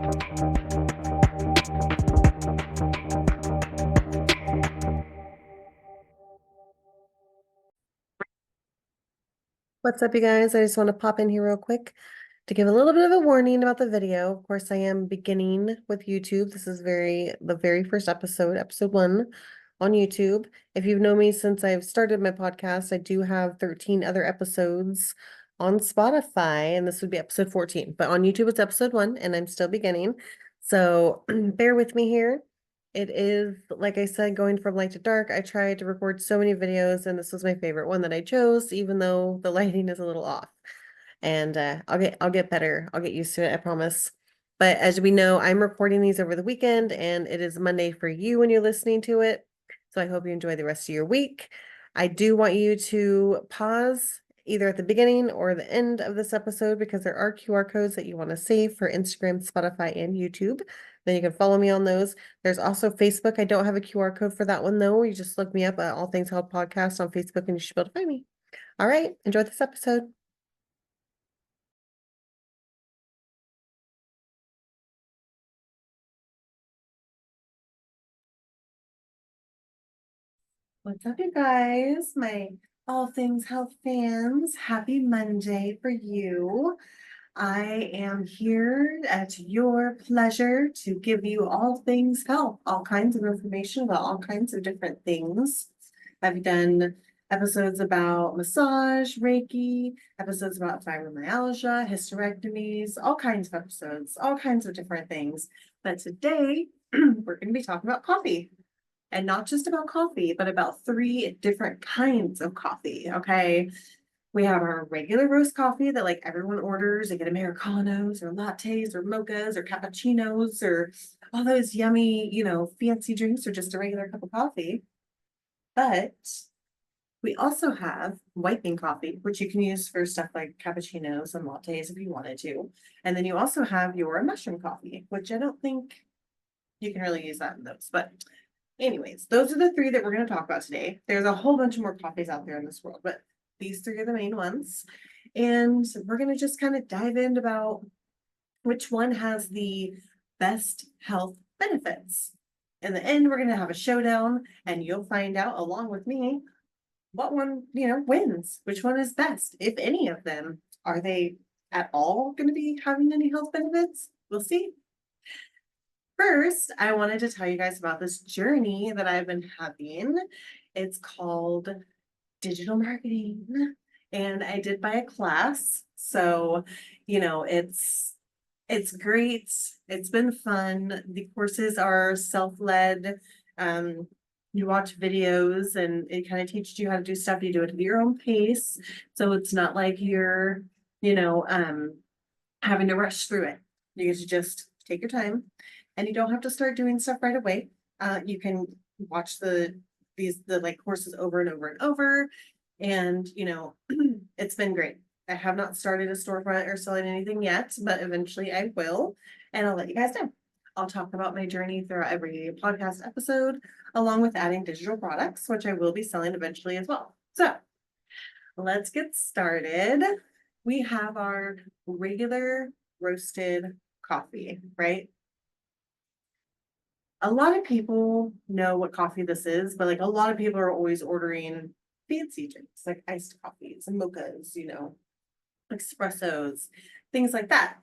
What's up, you guys? I just want to pop in here real quick to give a little bit of a warning about the video. Of course, I am beginning with YouTube. This is the very first episode, episode 1 on YouTube. If you've known me since I've started my podcast, I do have 13 other episodes on Spotify, and this would be episode 14. But on YouTube, it's episode 1, and I'm still beginning. So bear with me here. It is, like I said, going from light to dark. I tried to record so many videos, and this was my favorite one that I chose, even though the lighting is a little off. And I'll get better. I'll get used to it, I promise. But as we know, I'm recording these over the weekend, and it is Monday for you when you're listening to it. So I hope you enjoy the rest of your week. I do want you to pause either at the beginning or the end of this episode because there are QR codes that you want to save for Instagram, Spotify, and YouTube. Then you can follow me on those. There's also Facebook. I don't have a QR code for that one though. You just look me up at All Things Health Podcast on Facebook and you should be able to find me. All right, enjoy this episode. What's up, you guys? My All Things Health fans. Happy Monday for you. I am here at your pleasure to give you all things health, all kinds of information about all kinds of different things. I've done episodes about massage, Reiki, episodes about fibromyalgia, hysterectomies, all kinds of episodes, all kinds of different things. But today, we're going to be talking about coffee. And not just about coffee, but about 3 different kinds of coffee, okay? We have our regular roast coffee that like everyone orders. They get Americanos or lattes or mochas or cappuccinos or all those yummy, fancy drinks or just a regular cup of coffee. But we also have white bean coffee, which you can use for stuff like cappuccinos and lattes if you wanted to. And then you also have your mushroom coffee, which I don't think you can really use that in those. But anyways, those are the 3 that we're going to talk about today. There's a whole bunch of more coffees out there in this world, but these 3 are the main ones. And we're going to just kind of dive in about which one has the best health benefits. In the end, we're going to have a showdown, and you'll find out along with me what one, wins, which one is best, if any of them. Are they at all going to be having any health benefits? We'll see. First, I wanted to tell you guys about this journey that I've been having. It's called digital marketing, and I did buy a class. So, it's great. It's been fun. The courses are self-led. You watch videos and it kind of teaches you how to do stuff. You do it at your own pace. So it's not like you're, having to rush through it. You get to just take your time. And you don't have to start doing stuff right away. You can watch the courses over and over and over. And, it's been great. I have not started a storefront or selling anything yet, but eventually I will. And I'll let you guys know. I'll talk about my journey throughout every podcast episode, along with adding digital products, which I will be selling eventually as well. So let's get started. We have our regular roasted coffee, right? A lot of people know what coffee this is, but like a lot of people are always ordering fancy drinks like iced coffees and mochas, espressos, things like that.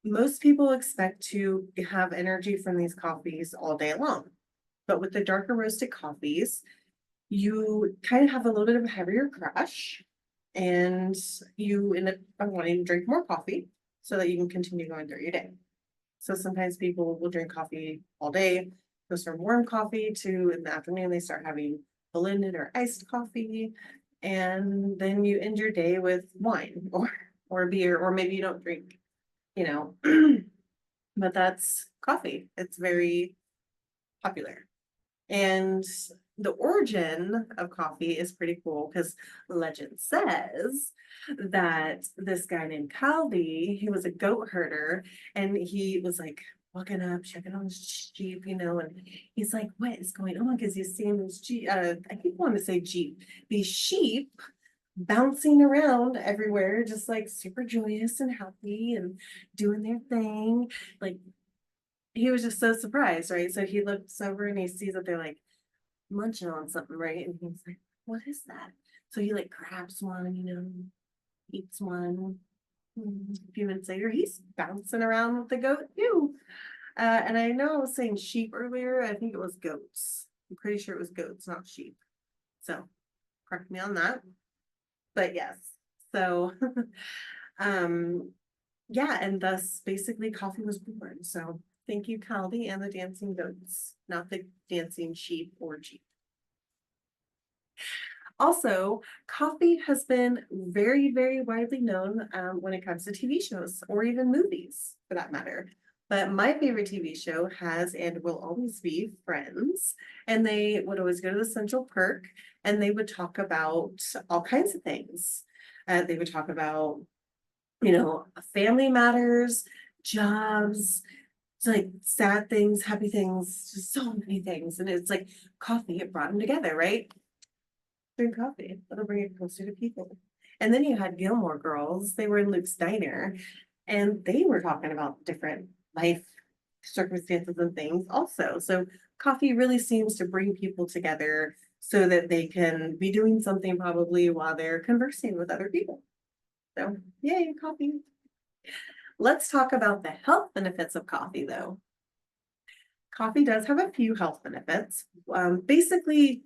Most people expect to have energy from these coffees all day long. But with the darker roasted coffees, you kind of have a little bit of a heavier crush and you end up wanting to drink more coffee so that you can continue going through your day. So sometimes people will drink coffee all day, goes from warm coffee to in the afternoon, they start having blended or iced coffee. And then you end your day with wine or beer, or maybe you don't drink, but that's coffee. It's very popular. And the origin of coffee is pretty cool because legend says that this guy named Caldi, he was a goat herder and he was like walking up, checking on his sheep, and he's like, what is going on? Because he's seeing these sheep, I keep wanting to say Jeep, these sheep bouncing around everywhere, just like super joyous and happy and doing their thing. Like he was just so surprised, right? So he looks over and he sees that they're like munching on something, right? And he's like, "What is that?" So he like grabs one, eats one. A few minutes later, he's bouncing around with the goat too. And I know I was saying sheep earlier. I think it was goats. I'm pretty sure it was goats, not sheep. So correct me on that. But yes. So um yeah, and thus basically coffee was born. So thank you, Caldy and the dancing goats, not the dancing sheep or jeep. Also, coffee has been very, very widely known when it comes to TV shows or even movies for that matter. But my favorite TV show has and will always be Friends. And they would always go to the Central Perk and they would talk about all kinds of things. They would talk about, family matters, jobs, it's like sad things, happy things, just so many things. And it's like coffee, it brought them together, right? Drink coffee. That'll bring it closer to people. And then you had Gilmore Girls. They were in Luke's diner and they were talking about different life circumstances and things also. So coffee really seems to bring people together so that they can be doing something probably while they're conversing with other people. So yay, coffee. Let's talk about the health benefits of coffee though. Coffee does have a few health benefits. Basically,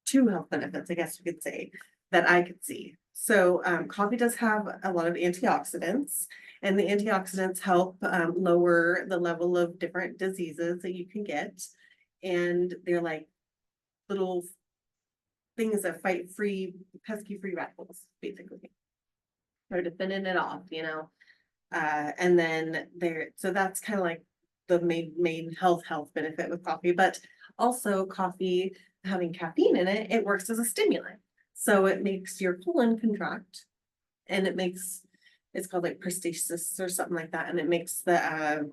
two health benefits, I guess you could say, that I could see. So coffee does have a lot of antioxidants, and the antioxidants help lower the level of different diseases that you can get. And they're like little things that fight pesky free radicals, basically. They're defending it off. And then so that's kind of like the main health benefit with coffee, but also coffee having caffeine in it, it works as a stimulant. So it makes your colon contract and it's called like peristalsis or something like that. And it makes the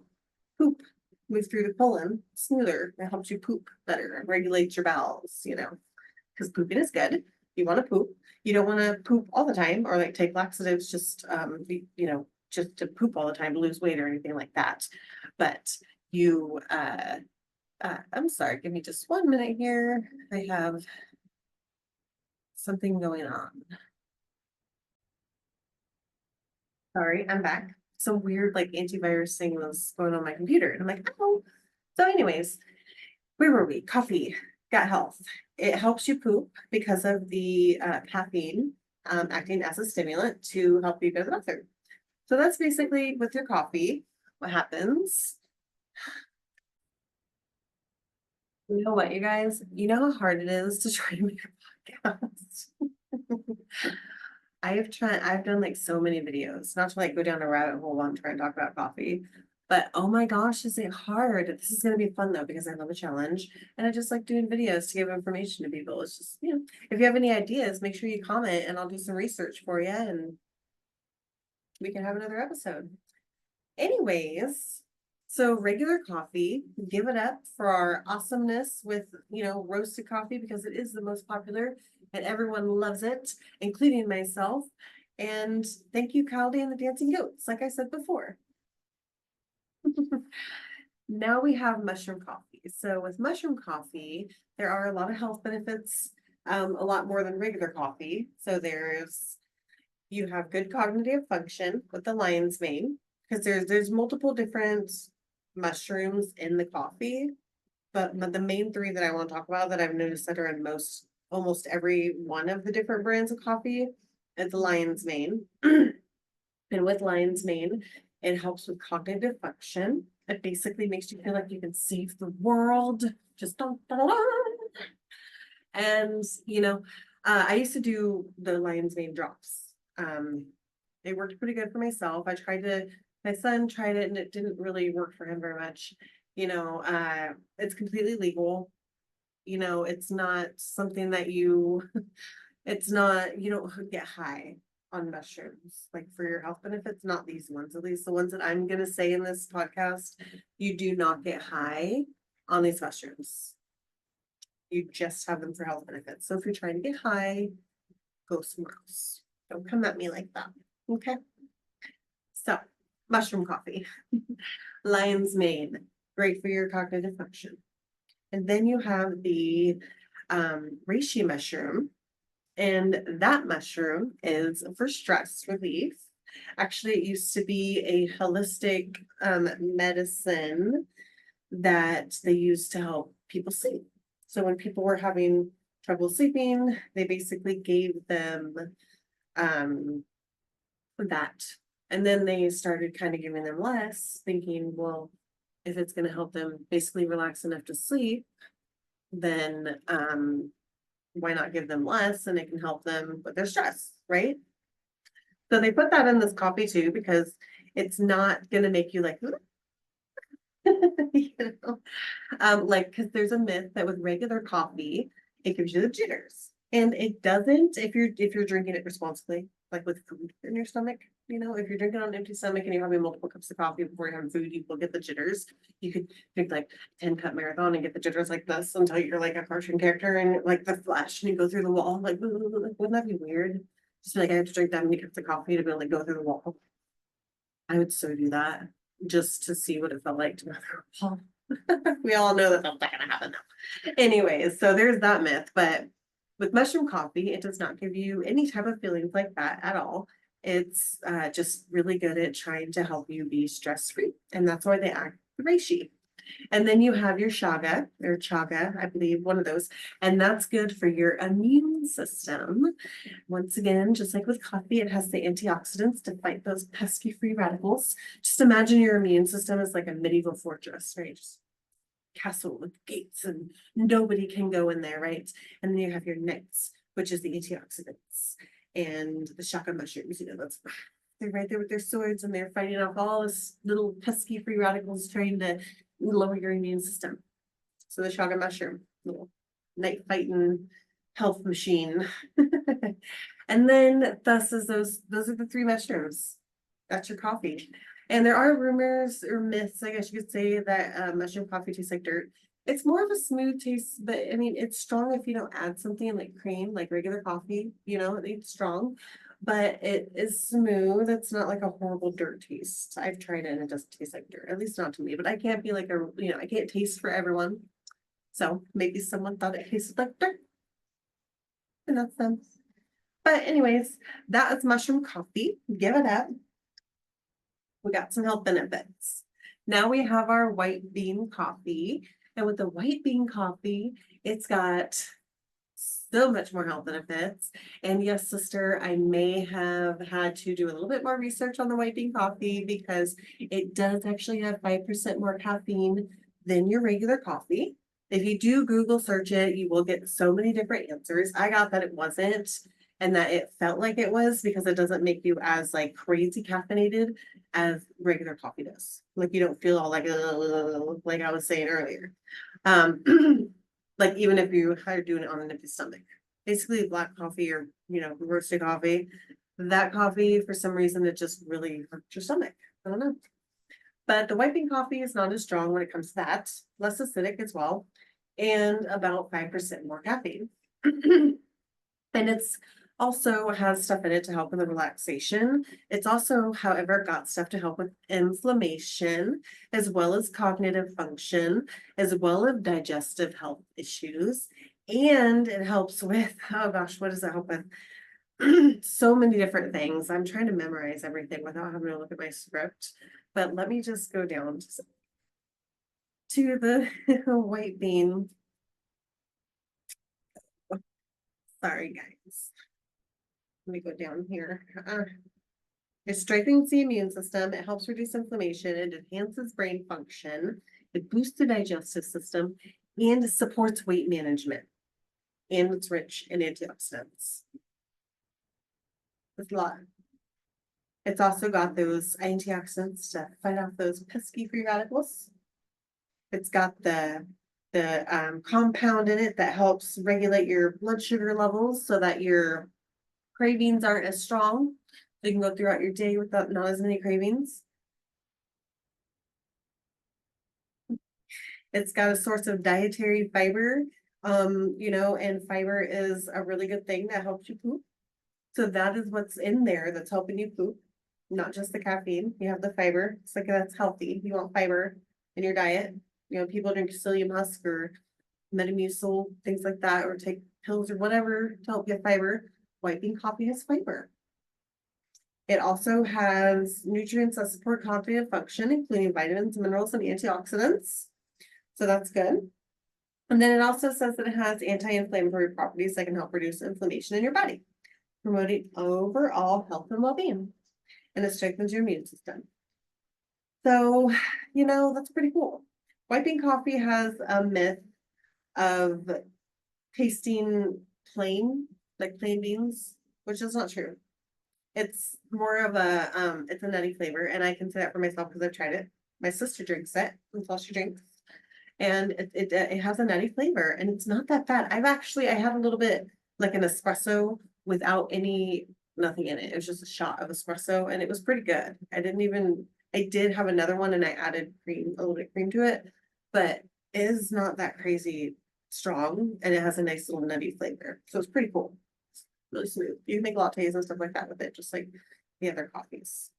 poop move through the colon smoother. It helps you poop better and regulates your bowels, because pooping is good. You want to poop. You don't want to poop all the time or like take laxatives just to poop all the time to lose weight or anything like that. But I'm sorry, give me just 1 minute here. I have something going on. Sorry, I'm back. Some weird like antivirus thing was going on my computer. And I'm like, oh. So anyways, where were we? Coffee, gut health. It helps you poop because of the caffeine acting as a stimulant to help you go to the bathroom. So that's basically with your coffee, what happens. You know what, you guys? You know how hard it is to try to make a podcast? I've done like so many videos, not to like go down a rabbit hole on trying to talk about coffee, but oh my gosh, is it hard? This is gonna be fun though, because I love a challenge and I just like doing videos to give information to people. It's just, if you have any ideas, make sure you comment and I'll do some research for you and we can have another episode. Anyways, so regular coffee, give it up for our awesomeness with roasted coffee because it is the most popular and everyone loves it, including myself. And thank you, Caldy and the Dancing Goats, like I said before. Now we have mushroom coffee. So with mushroom coffee, there are a lot of health benefits, a lot more than regular coffee. So you have good cognitive function with the lion's mane because there's multiple different mushrooms in the coffee, but the main three that I want to talk about that I've noticed that are in almost every one of the different brands of coffee is the lion's mane. And with lion's mane, it helps with cognitive function. It basically makes you feel like you can save the world. Just don't. And I used to do the lion's mane drops. They worked pretty good for myself. My son tried it and it didn't really work for him very much. It's completely legal. It's not something that it's not, you don't get high on mushrooms, like for your health benefits, not these ones, at least the ones that I'm going to say in this podcast, you do not get high on these mushrooms. You just have them for health benefits. So if you're trying to get high, go somewhere else. Don't come at me like that. Okay. So, mushroom coffee. Lion's mane, great for your cognitive function. And then you have the reishi mushroom. And that mushroom is for stress relief. Actually, it used to be a holistic medicine that they used to help people sleep. So when people were having trouble sleeping, they basically gave them um, that. And then they started kind of giving them less, thinking, well, if it's going to help them basically relax enough to sleep, then why not give them less and it can help them with their stress, right? So they put that in this coffee too because it's not going to make you like, you know, like because there's a myth that with regular coffee it gives you the jitters, and it doesn't if you're drinking it responsibly, like with food in your stomach. You know, if you're drinking on an empty stomach and you're having multiple cups of coffee before you have food, you will get the jitters. You could drink like 10-cup marathon and get the jitters like this until you're like a cartoon character and like the flash and you go through the wall. Like, wouldn't that be weird? Just be like, I have to drink that many cups of coffee to be able to go through the wall. I would so do that just to see what it felt like to go through a wall. We all know that that's not gonna happen now. Anyways, so there's that myth, but with mushroom coffee, it does not give you any type of feelings like that at all. It's just really good at trying to help you be stress-free, and that's why they act the reishi. And then you have your shaga or chaga, I believe, one of those, and that's good for your immune system. Once again, just like with coffee, it has the antioxidants to fight those pesky free radicals. Just imagine your immune system is like a medieval fortress, right? Just castle with gates and nobody can go in there, right? And then you have your knights, which is the antioxidants, and the shaka mushrooms, that's they're right there with their swords and they're fighting off all this little pesky free radicals trying to lower your immune system. So the shaga mushroom, little knight fighting health machine. And then thus is those are the three mushrooms. That's your coffee. And there are rumors or myths, I guess you could say, that mushroom coffee tastes like dirt. It's more of a smooth taste, but I mean, it's strong if you don't add something like cream, like regular coffee, it's strong, but it is smooth. It's not like a horrible dirt taste. I've tried it and it doesn't taste like dirt, at least not to me, but I can't be like I can't taste for everyone. So maybe someone thought it tasted like dirt. And that's them. But anyways, that is mushroom coffee. Give it up. We got some health benefits. Now we have our white bean coffee. And with the white bean coffee, it's got so much more health benefits. And yes, sister, I may have had to do a little bit more research on the white bean coffee because it does actually have 5% more caffeine than your regular coffee. If you do Google search it, you will get so many different answers. I got that it wasn't and that it felt like it was because it doesn't make you as like crazy caffeinated as regular coffee does. Like you don't feel all like I was saying earlier. Um, like even if you are doing it on an empty stomach. Basically black coffee or roasted coffee. That coffee, for some reason, it just really hurts your stomach. I don't know. But the white bean coffee is not as strong when it comes to that, less acidic as well, and about 5% more caffeine. And it's also has stuff in it to help with the relaxation. It's also, however, got stuff to help with inflammation, as well as cognitive function, as well as digestive health issues. And it helps with, oh gosh, what does it help with? So many different things. I'm trying to memorize everything without having to look at my script. But let me just go down to the white bean. Sorry, guys. Let me go down here. It strengthens the immune system. It helps reduce inflammation. It enhances brain function. It boosts the digestive system and supports weight management. And it's rich in antioxidants. It's a lot. It's also got those antioxidants to fight off those pesky free radicals. It's got the compound in it that helps regulate your blood sugar levels so that your cravings aren't as strong. So you can go throughout your day without not as many cravings. It's got a source of dietary fiber, and fiber is a really good thing that helps you poop. So that is what's in there that's helping you poop, not just the caffeine. You have the fiber. It's like that's healthy. You want fiber in your diet. You know, people drink psyllium husk or Metamucil, things like that, or take pills or whatever to help get fiber. White bean coffee has fiber. It also has nutrients that support cognitive function, including vitamins, minerals, and antioxidants. So that's good. And then it also says that it has anti-inflammatory properties that can help reduce inflammation in your body, promoting overall health and well-being. And it strengthens your immune system. So, that's pretty cool. White bean coffee has a myth of tasting plain, like plain beans, which is not true. It's more of it's a nutty flavor, and I can say that for myself because I've tried it. My sister drinks it. That's all she drinks. And it has a nutty flavor, and it's not that bad. I had a little bit like an espresso without nothing in it. It was just a shot of espresso, and it was pretty good. I did have another one, and I added cream, a little bit of cream to it, but it is not that crazy strong, and it has a nice little nutty flavor. So it's pretty cool. It's really smooth. You can make lattes and stuff like that with it, just like the other coffees.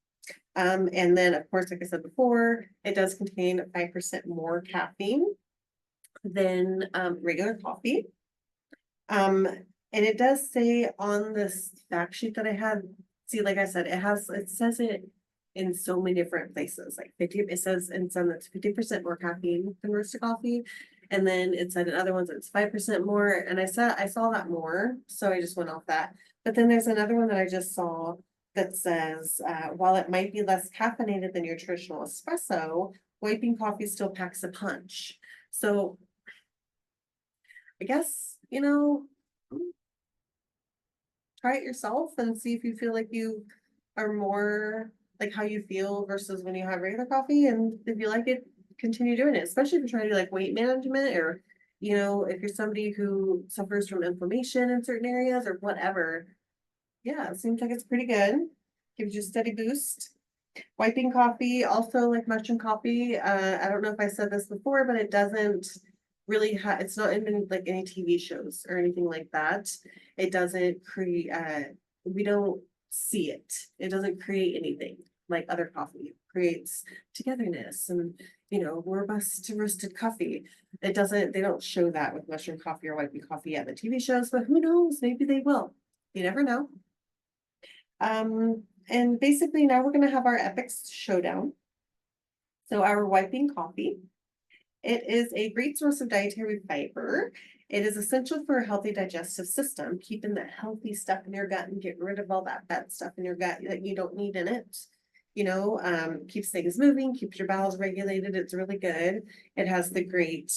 And then of course, like I said before, it does contain 5% more caffeine than regular coffee. And it does say on this fact sheet that I had, see, like I said, it says it in so many different places, like 50, it says in some that's 50% more caffeine than roasted coffee. And then it said in other ones it's 5% more. And I saw that more, so I just went off that. But then there's another one that I just saw that says, while it might be less caffeinated than your traditional espresso, white bean coffee still packs a punch. So I guess, try it yourself and see if you feel like you are more like how you feel versus when you have regular coffee. And if you like it, continue doing it, especially if you're trying to do like weight management or, if you're somebody who suffers from inflammation in certain areas or whatever. Yeah, it seems like it's pretty good. Gives you a steady boost. White bean coffee, also like mushroom coffee. I don't know if I said this before, but it doesn't really it's not in like any TV shows or anything like that. It doesn't create, we don't see it. It doesn't create anything like other coffee. It creates togetherness and, robust roasted coffee. They don't show that with mushroom coffee or white bean coffee at the TV shows, but who knows? Maybe they will. You never know. And basically now we're going to have our epics showdown. So our white bean coffee. It is a great source of dietary fiber. It is essential for a healthy digestive system, keeping the healthy stuff in your gut and getting rid of all that bad stuff in your gut that you don't need in it. Keeps things moving, keeps your bowels regulated. It's really good. It has the great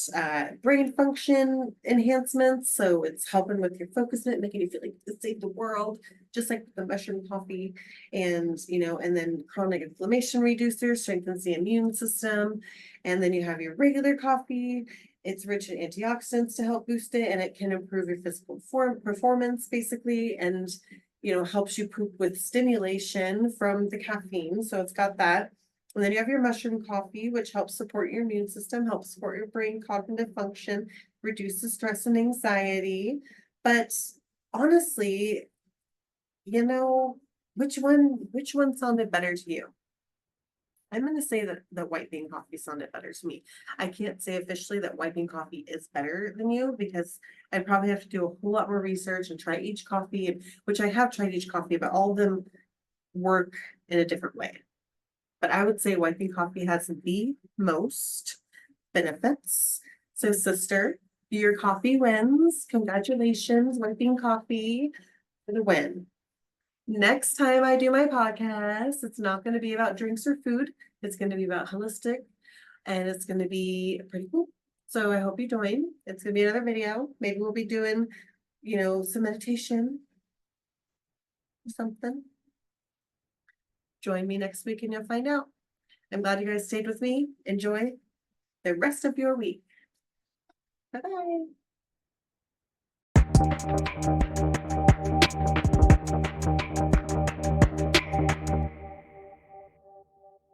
brain function enhancements. So it's helping with your focus, making you feel like you save the world, just like the mushroom coffee. And, and then chronic inflammation reducer, strengthens the immune system. And then you have your regular coffee. It's rich in antioxidants to help boost it, and it can improve your physical performance, basically, and helps you poop with stimulation from the caffeine. So it's got that. And then you have your mushroom coffee, which helps support your immune system, helps support your brain cognitive function, reduces stress and anxiety. But honestly, which one sounded better to you? I'm going to say that the white bean coffee sounded better to me. I can't say officially that white bean coffee is better than you because I'd probably have to do a whole lot more research and try each coffee, which I have tried each coffee, but all of them work in a different way. But I would say white bean coffee has the most benefits. So sister, your coffee wins. Congratulations, white bean coffee for the win. Next time I do my podcast, it's not going to be about drinks or food. It's going to be about holistic, and it's going to be pretty cool. So I hope you join. It's going to be another video. Maybe we'll be doing, some meditation or something. Join me next week and you'll find out. I'm glad you guys stayed with me. Enjoy the rest of your week. Bye-bye.